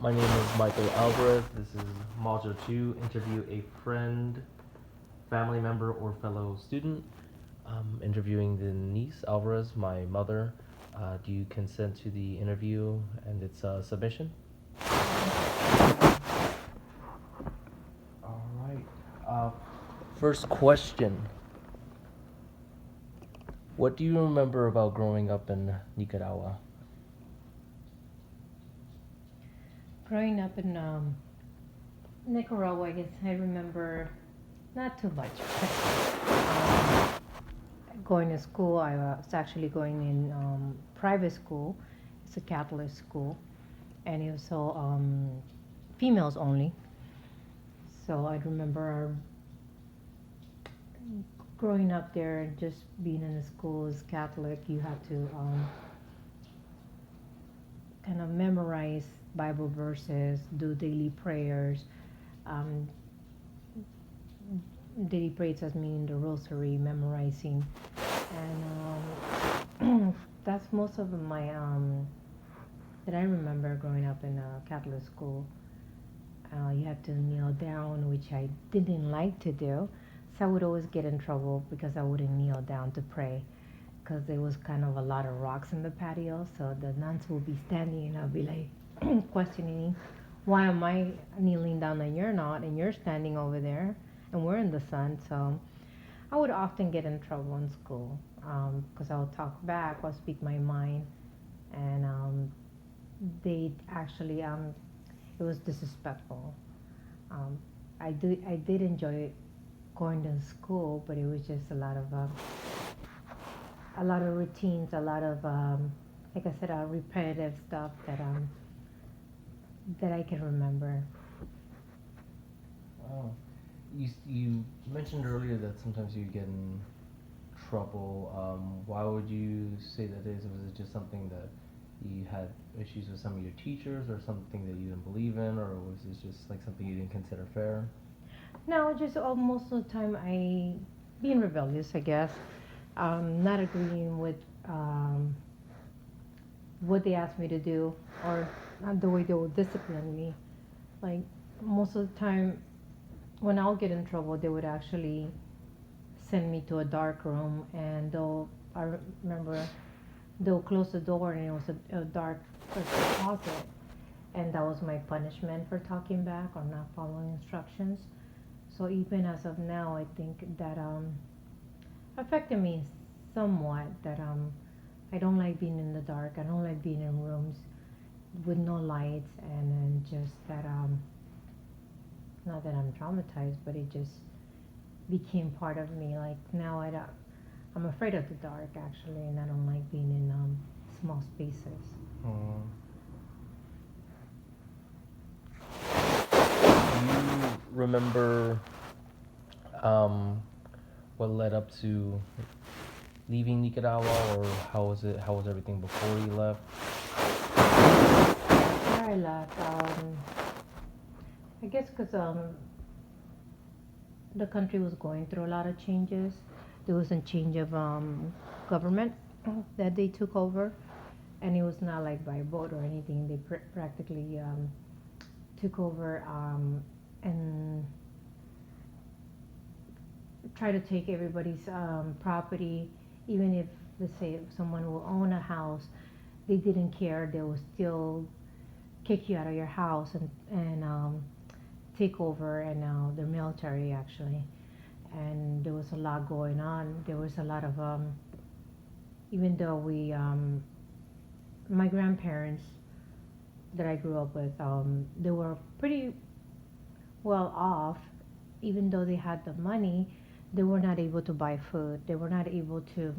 My name is Michael Alvarez. This is Module 2, interview a friend, family member, or fellow student. Interviewing Denise Alvarez, my mother. Do you consent to the interview and its submission? All right. First question. What do you remember about growing up in Nicaragua? Growing up in Nicaragua, I guess I remember not too much. Going to school, I was actually going in private school. It's a Catholic school, and it was so females only. So I remember growing up there, just being in the school as Catholic, you have to kind of memorize Bible verses, do daily prayers. Um, Daily prayers as meaning the rosary, memorizing, and that's most of my that I remember growing up in a Catholic school. You had to kneel down, which I didn't like to do, so I would always get in trouble because I wouldn't kneel down to pray, because there was kind of a lot of rocks in the patio, so the nuns would be standing and I'll be like questioning, why am I kneeling down and you're not, and you're standing over there, and we're in the sun. So I would often get in trouble in school because I would talk back, I'll speak my mind, and they actually it was disrespectful. Um, I did enjoy going to school, but it was just a lot of routines, a lot of like I said, repetitive stuff that I can remember. Wow. You mentioned earlier that sometimes you get in trouble. Why would you say that is? Was it just something that you had issues with some of your teachers, or something that you didn't believe in, or was it just like something you didn't consider fair? No, just most of the time I being rebellious, I guess, not agreeing with what they asked me to do, or not the way they would discipline me. Like most of the time, when I'll get in trouble, they would actually send me to a dark room, and I remember they'll close the door, and it was a dark closet, and that was my punishment for talking back or not following instructions. So even as of now, I think that affected me somewhat. That I don't like being in the dark. I don't like being in rooms with no lights, and then just that not that I'm traumatized, but it just became part of me. Like now, I'm afraid of the dark actually, and I don't like being in small spaces. Hmm. Do you remember um, what led up to leaving Nicaragua, or how was it? How was everything before you left? Before I left, I guess because the country was going through a lot of changes. There was a change of government that they took over, and it was not like by vote or anything. They practically took over and try to take everybody's property, even if, let's say, if someone will own a house, they didn't care. They will still kick you out of your house and take over, and now they're military actually. And there was a lot going on. There was a lot of even though my grandparents that I grew up with, they were pretty well off. Even though they had the money, they were not able to buy food. They were not able to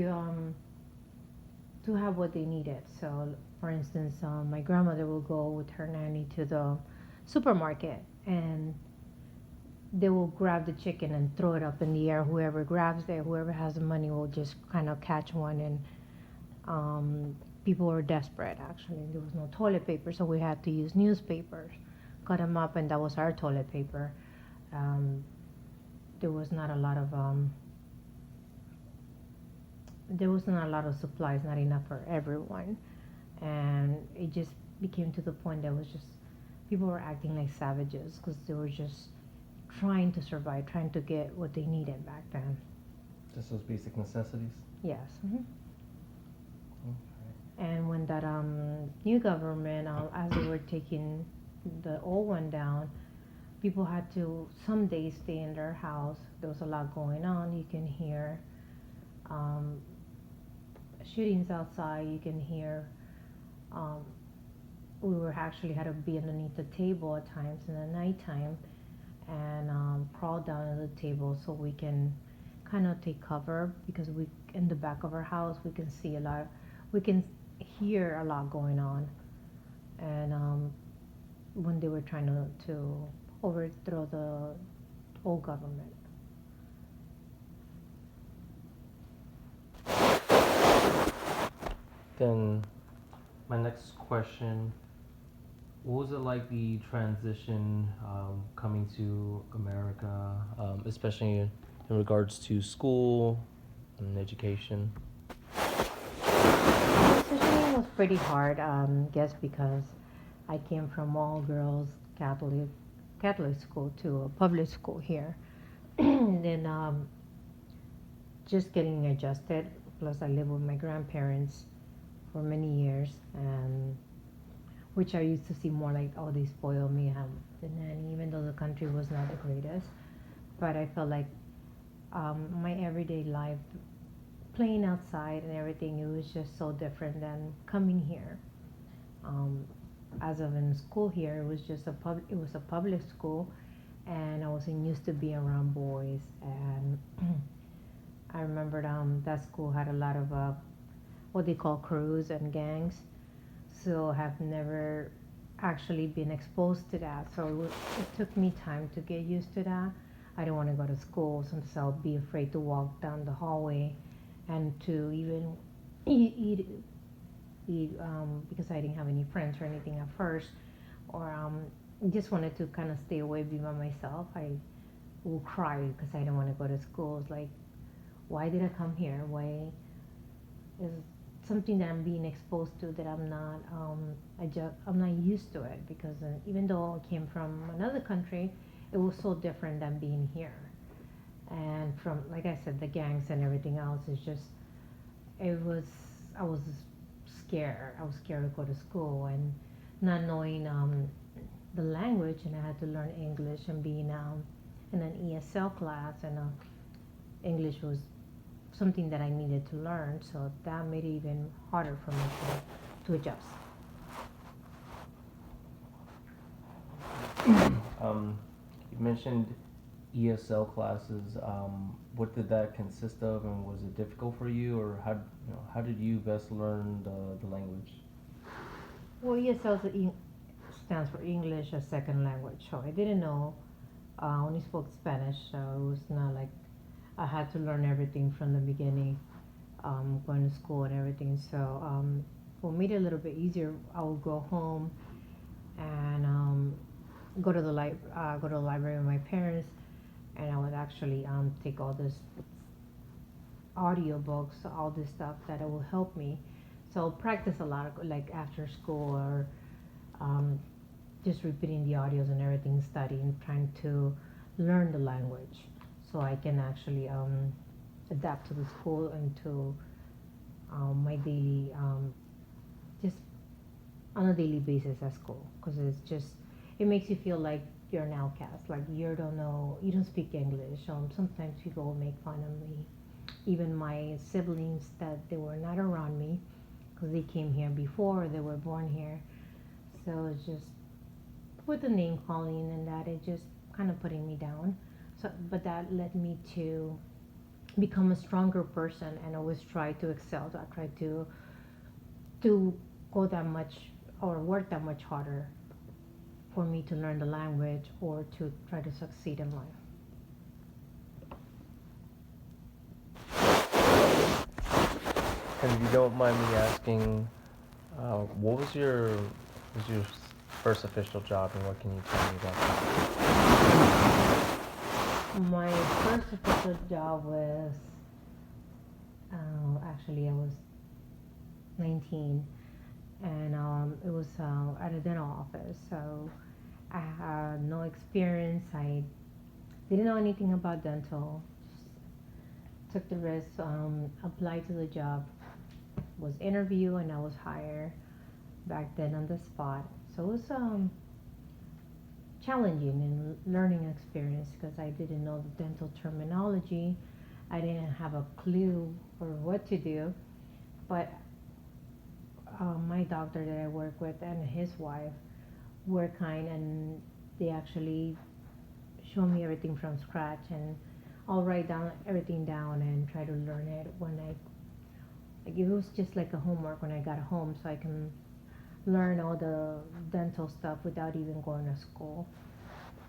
um, to have what they needed. So, for instance, my grandmother will go with her nanny to the supermarket, and they will grab the chicken and throw it up in the air. Whoever grabs it, whoever has the money, will just kind of catch one. And people were desperate. Actually, there was no toilet paper, so we had to use newspapers, cut them up, and that was our toilet paper. Um, there was not a lot of there was not a lot of supplies, not enough for everyone, and it just became to the point that was just people were acting like savages because they were just trying to survive, trying to get what they needed back then. Just those basic necessities. Yes. Okay. And when that new government, as they were taking the old one down, people had to some days stay in their house. There was a lot going on. You can hear um, shootings outside. You can hear. Um, we were actually had to be underneath the table at times in the nighttime and crawl down to the table so we can kind of take cover because we in the back of our house we can see a lot. We can hear a lot going on, and when they were trying to overthrow the old government. Then my next question: what was it like the transition coming to America, especially in regards to school and education? Decision was pretty hard, guess because I came from all girls Catholic school to a public school here. Then just getting adjusted. Plus, I lived with my grandparents for many years, and which I used to see more like, oh, they spoil me, I have the nanny, even though the country was not the greatest. But I felt like my everyday life, playing outside and everything, it was just so different than coming here. Um, as of in school here, it was just it was a public school, and I wasn't used to being around boys. And I remembered that school had a lot of what they call crews and gangs, so have never actually been exposed to that. So it took me time to get used to that. I didn't want to go to school, sometimes I'll be afraid to walk down the hallway and to even eat, because I didn't have any friends or anything at first, or just wanted to kind of stay away, be by myself. I will cry because I didn't want to go to school. It's like, why did I come here? Why is something that I'm being exposed to that I'm not used to it because even though I came from another country, it was so different than being here. And from, like I said, the gangs and everything else is just, it was, I was scared. I was scared to go to school and not knowing the language, and I had to learn English and being in an ESL class, and English was something that I needed to learn, so that made it even harder for me to adjust. You mentioned ESL classes. What did that consist of, and was it difficult for you, or how did you best learn the language? Well, ESL stands for English as Second Language, so I didn't know. I only spoke Spanish, so it was not like I had to learn everything from the beginning, going to school and everything. So what made it a little bit easier, I would go home and go to the library with my parents, and I would actually take all this audiobooks, all this stuff that it will help me. So practice a lot, like after school or um, just repeating the audios and everything, studying, trying to learn the language, so I can actually adapt to the school and to my daily, just on a daily basis at school, because it makes you feel like you're an outcast, like you don't know, you don't speak English. Sometimes people will make fun of me, even my siblings, that they were not around me because they came here before, they were born here. So it's just with the name calling and that, it just kind of putting me down. So, but that led me to become a stronger person and always try to excel. So I try to go that much or work that much harder for me to learn the language or to try to succeed in life. And if you don't mind me asking, what was your first official job, and what can you tell me about that? My first official job was actually I was 19, and it was was at a dental office. So I had no experience. I didn't know anything about dental. Just took the risk, applied to the job, was interviewed, and I was hired back then on the spot. So it was challenging and learning experience because I didn't know the dental terminology. I didn't have a clue or what to do. But my doctor that I work with and his wife were kind, and they actually showed me everything from scratch, and I'll write down everything down and try to learn it when I like it was just like a homework when I got home so I can learn all the dental stuff without even going to school.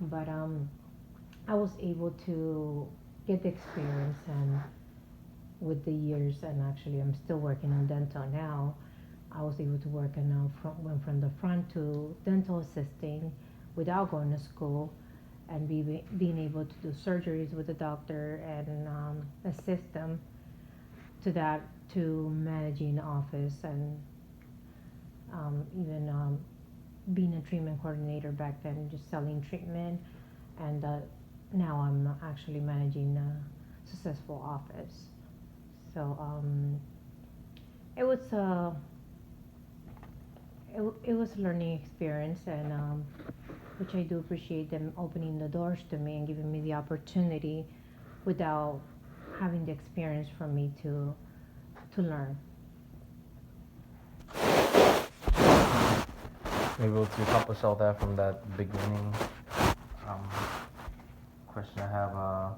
But I was able to get the experience, and with the years, and actually I'm still working on dental now. I was able to work and now went from the front to dental assisting without going to school, and being able to do surgeries with the doctor and assist them to that, to managing the office, and even being a treatment coordinator back then, just selling treatment, and now I'm actually managing a successful office. So it was it was a learning experience, and which I do appreciate them opening the doors to me and giving me the opportunity without having the experience for me to learn. Able to accomplish all that from that beginning. Um, Question I have: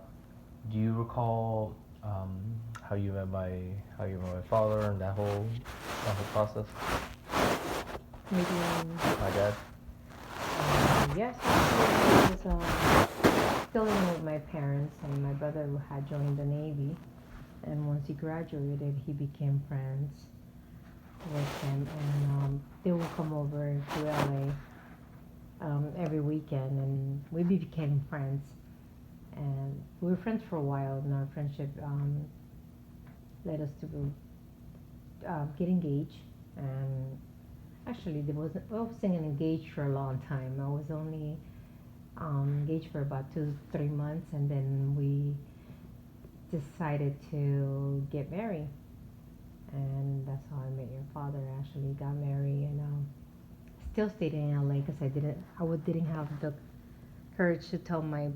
do you recall how you met my father and that whole process? Maybe My dad. yes, actually, I was still living with my parents, and my brother who had joined the Navy. And once he graduated, he became friends with him, and they would come over to LA every weekend, and we became friends. And we were friends for a while, and our friendship led us to get engaged. And actually, I wasn't engaged for a long time. I was only engaged for about 2 3 months, and then we decided to get married. And that's how I met your father. Actually, got married, and still stayed in LA because didn't have the courage to tell my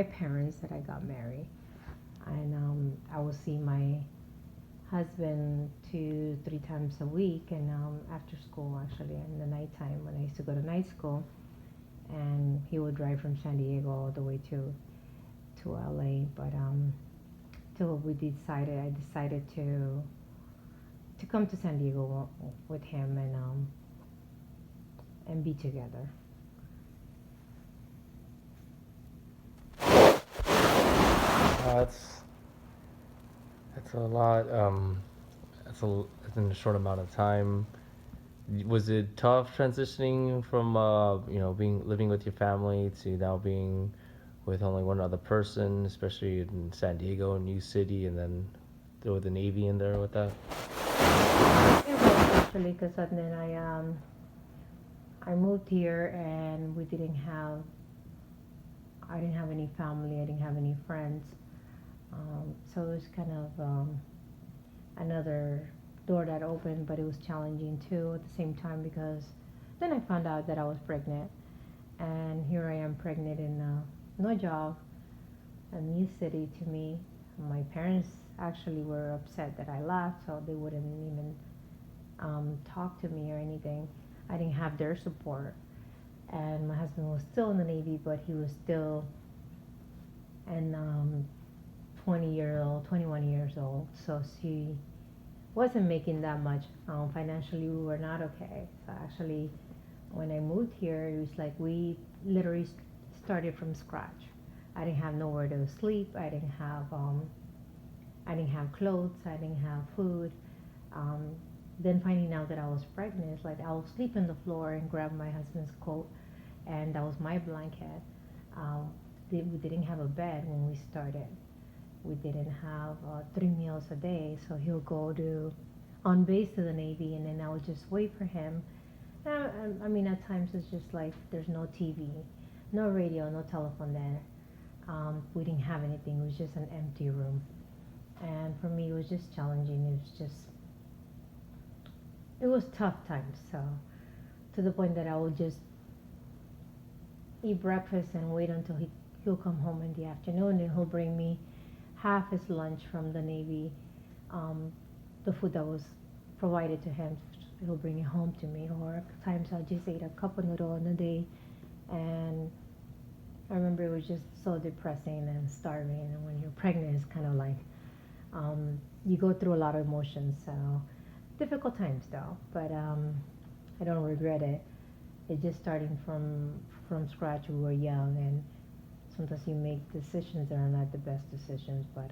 parents that I got married. And I would see my husband 2 3 times a week, and after school, actually, in the nighttime when I used to go to night school, and he would drive from San Diego all the way to LA. But till I decided to come to San Diego with him, and be together. That's a lot. That's in a short amount of time. Was it tough transitioning from being living with your family to now being with only one other person, especially in San Diego, a new city, and then throw the Navy in there with that? It was actually because then I moved here, and I didn't have any family, I didn't have any friends. So it was kind of another door that opened, but it was challenging too at the same time because then I found out that I was pregnant, and here I am pregnant in no job, a new city to me. My parents actually were upset that I left, so they wouldn't even talk to me or anything. I didn't have their support, and my husband was still in the Navy, but he was still an 21 years old, so she wasn't making that much. Financially, we were not okay. So actually, when I moved here, it was like we literally started from scratch. I didn't have nowhere to sleep. I didn't have clothes. I didn't have food. Um, then finding out that I was pregnant, it's like I would sleep on the floor and grab my husband's coat, and that was my blanket. Um, we didn't have a bed when we started. We didn't have 3 meals a day, so he'll go to on base to the Navy, and then I would just wait for him I mean, at times it's just like there's no TV, no radio, no telephone there. We didn't have anything. It was just an empty room. And for me, it was just challenging. It was tough times. So to the point that I would just eat breakfast and wait until he'll come home in the afternoon, and he'll bring me half his lunch from the Navy, um, the food that was provided to him. He'll bring it home to me. Or at times I just ate a cup of noodle in a day, and I remember it was just so depressing and starving. And when you're pregnant, it's kind of like you go through a lot of emotions. So difficult times though, but I don't regret it. It's just starting from scratch. We were young, and sometimes you make decisions that are not the best decisions, but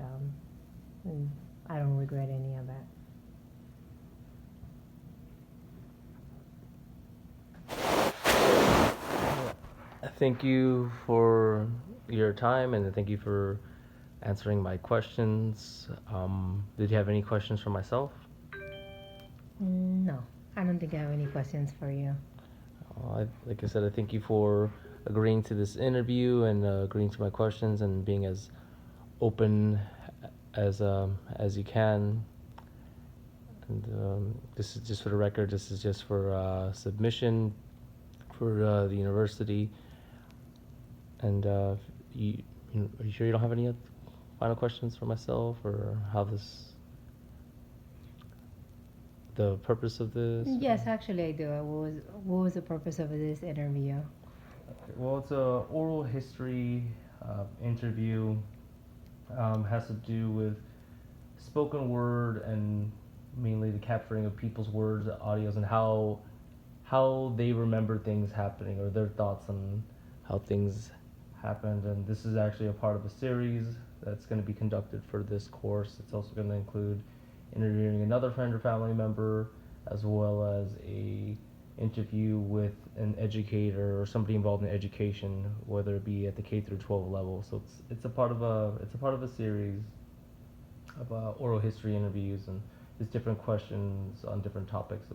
I don't regret any of that. Thank you for your time, and thank you for answering my questions. Did you have any questions for myself? No, I don't think I have any questions for you. Like I said, I thank you for agreeing to this interview and agreeing to my questions and being as open as you can. And this is just for the record. This is just for submission for the university. And are you sure you don't have any final questions for myself, or how the purpose of this? Yes, actually I do. What was the purpose of this interview? Okay, well, it's a oral history interview. Has to do with spoken word and mainly the capturing of people's words, audios, and how they remember things happening or their thoughts on how things happened. And this is actually a part of a series that's going to be conducted for this course. It's also going to include interviewing another friend or family member, as well as a interview with an educator or somebody involved in education, whether it be at the K through 12 level. So it's a part of a series of oral history interviews, and there's different questions on different topics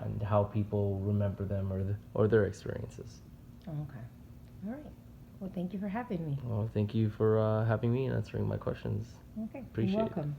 and how people remember them or their experiences. Okay. All right. Well, thank you for having me. Well, thank you for having me and answering my questions. Okay. Appreciate You're it. welcome.